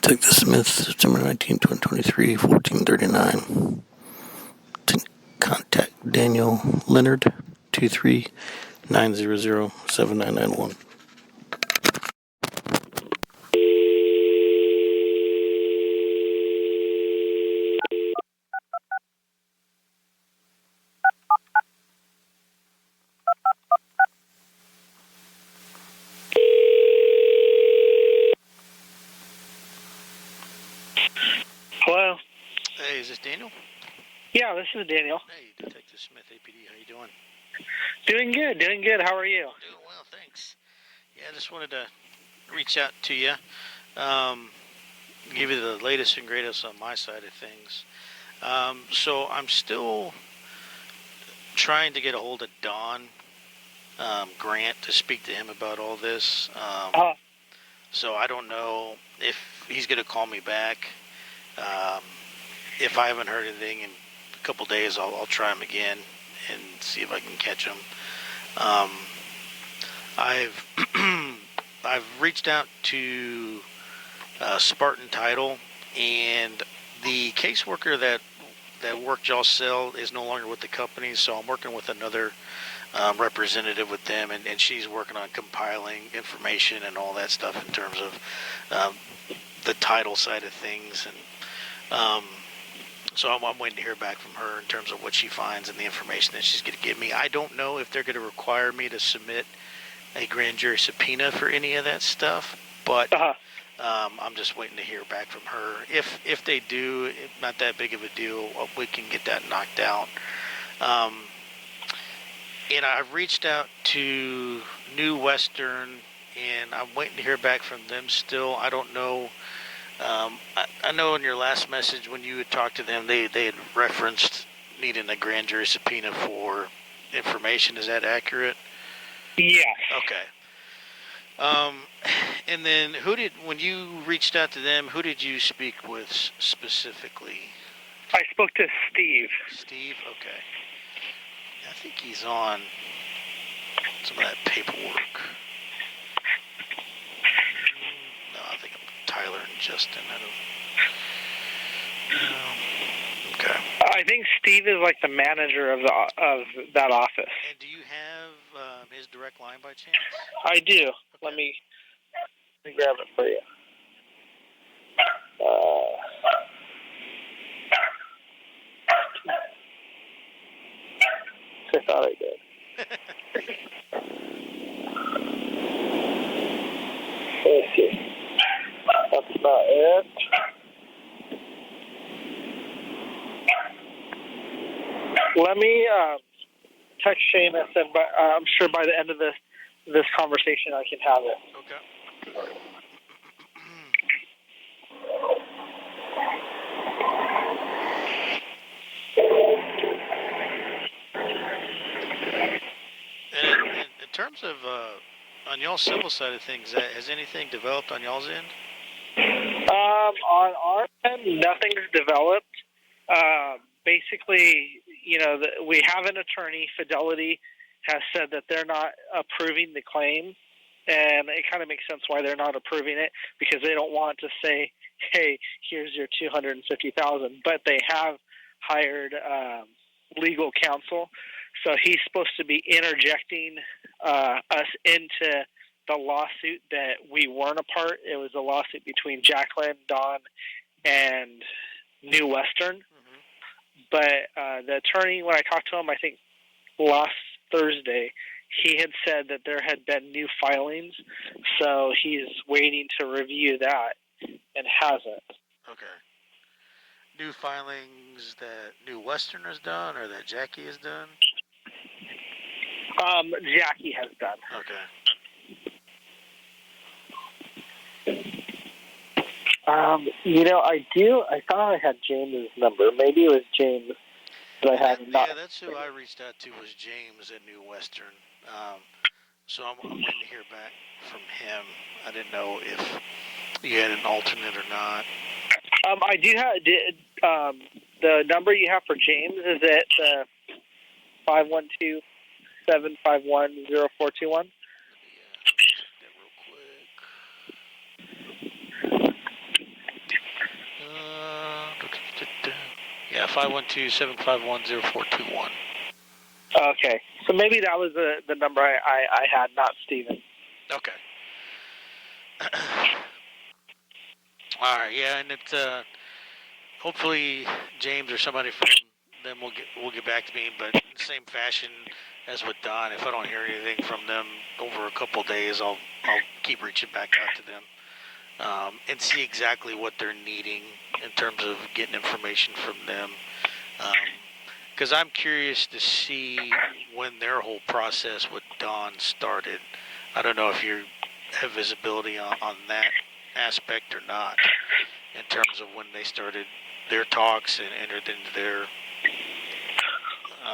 Detective Smith, September 19, 2023, 1439. Contact Daniel Leonard, 23900-7991. Hello? Hey, is this Daniel? Yeah, this is Daniel. Hey, Detective Smith, APD, how you doing? Doing good. How are you? Doing well, thanks. Yeah, I just wanted to reach out to you, give you the latest and greatest on my side of things. So I'm still trying to get a hold of Don Grant to speak to him about all this. So I don't know if he's going to call me back. If I haven't heard anything in a couple days, I'll try him again and see if I can catch him. I've reached out to Spartan Title, and the caseworker that worked y'all sell is no longer with the company, so I'm working with another representative with them, and she's working on compiling information and all that stuff in terms of the title side of things, and so I'm waiting to hear back from her in terms of what she finds and the information that she's going to give me. I don't know if they're going to require me to submit a grand jury subpoena for any of that stuff, but I'm just waiting to hear back from her. If they do, not that big of a deal. We can get that knocked out. And I've reached out to New Western, and I'm waiting to hear back from them still. I don't know. I know in your last message when you had talked to them, they had referenced needing a grand jury subpoena for information. Is that accurate? Yes. Okay. And then when you reached out to them, who did you speak with specifically? I spoke to Steve. Steve? Okay. I think he's on some of that paperwork. No, I think I'm Tyler and Justin. Okay. I think Steve is like the manager of that office. And do you have his direct line by chance? I do. Okay. Let me grab it for you. I thought I did. Let's see. That's not it. Let me text Seamus, and I'm sure by the end of this conversation I can have it. Okay. And in terms of on y'all's civil side of things, has anything developed on y'all's end? On our end, nothing's developed. Basically, we have an attorney, Fidelity, has said that they're not approving the claim, and it kind of makes sense why they're not approving it, because they don't want to say, hey, here's your $250,000, but they have hired legal counsel, so he's supposed to be interjecting us into the lawsuit that we weren't a part. It was a lawsuit between Jacqueline, Don, and New Western. Mm-hmm. But the attorney, when I talked to him, I think last Thursday, he had said that there had been new filings, so he's waiting to review that and hasn't. Okay. New filings that New Western has done or that Jackie has done? Jackie has done. Okay. I thought I had James' number. Maybe it was James that I had not. Yeah, that's who I reached out to, was James at New Western. So I'm waiting to hear back from him. I didn't know if you had an alternate or not. I do have the number you have for James. Is it 512-751-0421? Yeah, 512-751-0421. Okay, so maybe that was the number I had, not Steven. Okay. All right, yeah, and it's hopefully James or somebody from them will get back to me, but in the same fashion as with Don, if I don't hear anything from them over a couple of days, I'll keep reaching back out to them and see exactly what they're needing in terms of getting information from them. Because I'm curious to see when their whole process with Don started. I don't know if you have visibility on that aspect or not, in terms of when they started their talks and entered into their...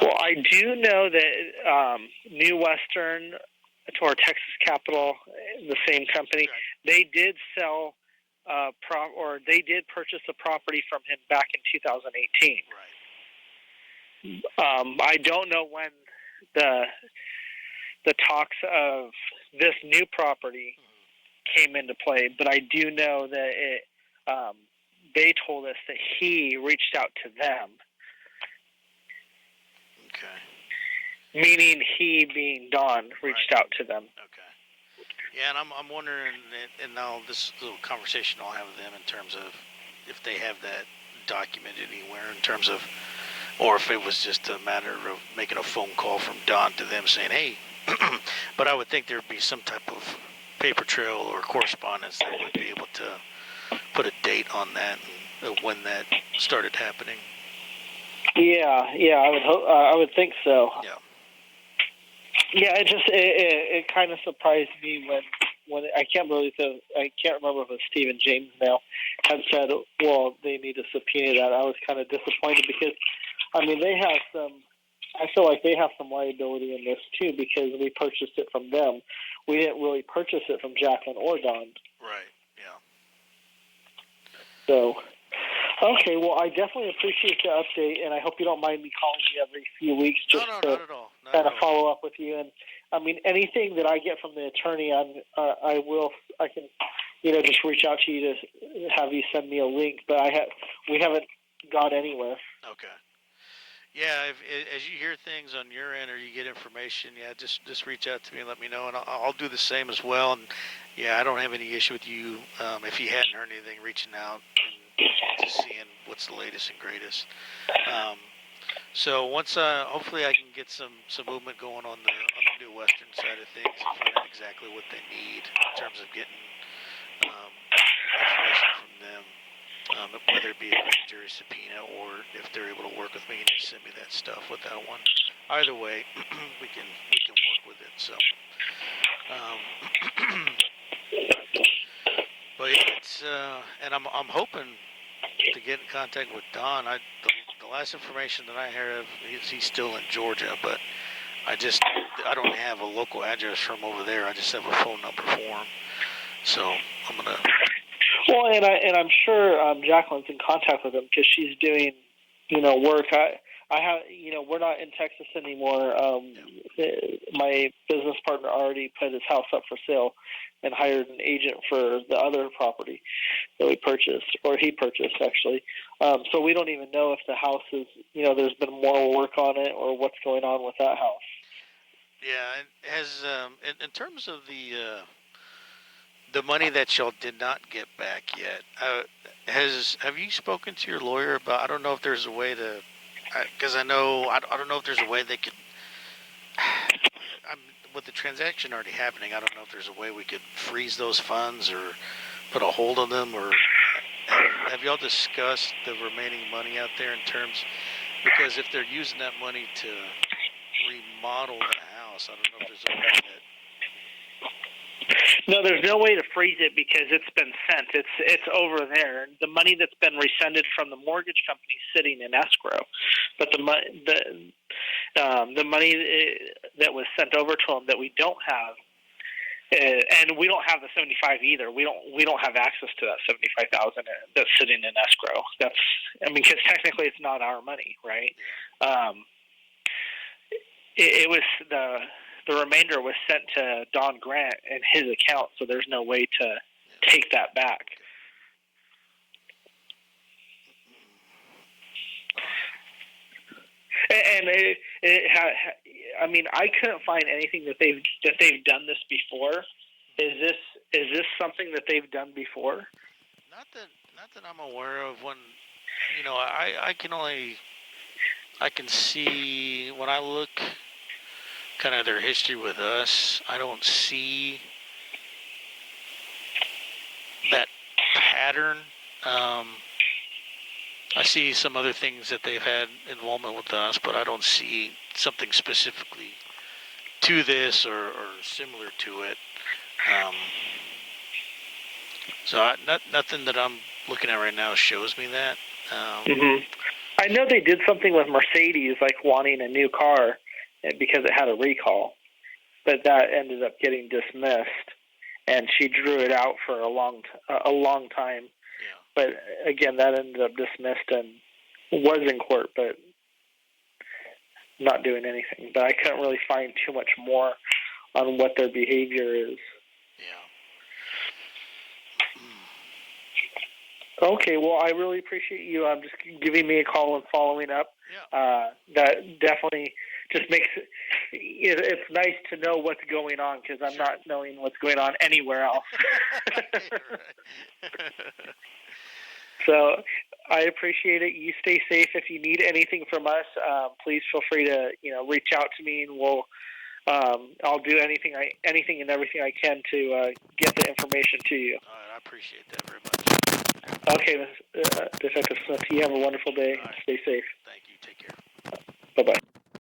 well, I do know that New Western, to our Texas capital, the same company, they did sell they did purchase a property from him back in 2018. Right. I don't know when the talks of this new property came into play, but I do know that they told us that he reached out to them. Okay. Meaning he, being Don, reached out to them. Okay. Yeah, and I'm wondering, and now this little conversation I'll have with them in terms of if they have that documented anywhere in terms of, or if it was just a matter of making a phone call from Don to them saying, hey, but I would think there would be some type of paper trail or correspondence that would be able to put a date on that and when that started happening. Yeah, I would think so. Yeah. Yeah, it kind of surprised me when I can't remember if it was Stephen James now had said, well, they need to subpoena that. I was kind of disappointed because, I mean, I feel like they have some liability in this too because we purchased it from them. We didn't really purchase it from Jacqueline or Don. Right. Yeah. So, okay. Well, I definitely appreciate the update, and I hope you don't mind me calling you every few weeks just not to at all. Not kind of at all. follow up with you. And I mean, anything that I get from the attorney, I can, just reach out to you to have you send me a link. But we haven't got anywhere. Okay. Yeah, as you hear things on your end or you get information, just reach out to me and let me know, and I'll do the same as well. And I don't have any issue with you if you hadn't heard anything, reaching out and just seeing what's the latest and greatest. So once, hopefully, I can get some movement going on the New Western side of things and find out exactly what they need in terms of getting information from them. Whether it be a grand jury subpoena or if they're able to work with me and just send me that stuff with that one. Either way, we can work with it. So, but it's and I'm hoping to get in contact with Don. The last information that I heard of he's still in Georgia, but I don't have a local address from over there. I just have a phone number for him. So I'm gonna. Well, and I'm sure Jacqueline's in contact with him because she's doing, work. I have, we're not in Texas anymore. My business partner already put his house up for sale and hired an agent for the other property that we purchased, or he purchased actually. So we don't even know if the house is, there's been more work on it or what's going on with that house. Yeah, and has in terms of the money that y'all did not get back yet, have you spoken to your lawyer about? I don't know if there's a way to, because I don't know if there's a way they could. With the transaction already happening, I don't know if there's a way we could freeze those funds or put a hold on them, or have y'all discussed the remaining money out there in terms? Because if they're using that money to remodel the house, I don't know if there's a way that. No, there's no way to freeze it because it's been sent. It's over there. The money that's been rescinded from the mortgage company is sitting in escrow, but the money that was sent over to them that we don't have, and we don't have the 75 either. We don't have access to that 75,000 that's sitting in escrow. Because technically it's not our money, right? It was the remainder was sent to Don Grant in his account, so there's no way to take that back. I mean, I couldn't find anything that they've done this before. Is this something that they've done before? Not that I'm aware of. When I can see when I look kind of their history with us. I don't see that pattern. I see some other things that they've had involvement with us, but I don't see something specifically to this or similar to it. So nothing that I'm looking at right now shows me that. I know they did something with Mercedes, like wanting a new car because it had a recall, but that ended up getting dismissed, and she drew it out for a long time. Yeah. But again, that ended up dismissed and was in court, but not doing anything. But I couldn't really find too much more on what their behavior is. Yeah. Okay, well, I really appreciate you just giving me a call and following up. Yeah. That definitely just makes it's nice to know what's going on, because I'm not knowing what's going on anywhere else. So I appreciate it. You stay safe. If you need anything from us, please feel free to reach out to me, and we'll I'll do anything and everything I can to get the information to you. All right, I appreciate that very much. Okay, Detective Smith, you have a wonderful day. Right. Stay safe. Thank you. Take care. Bye-bye.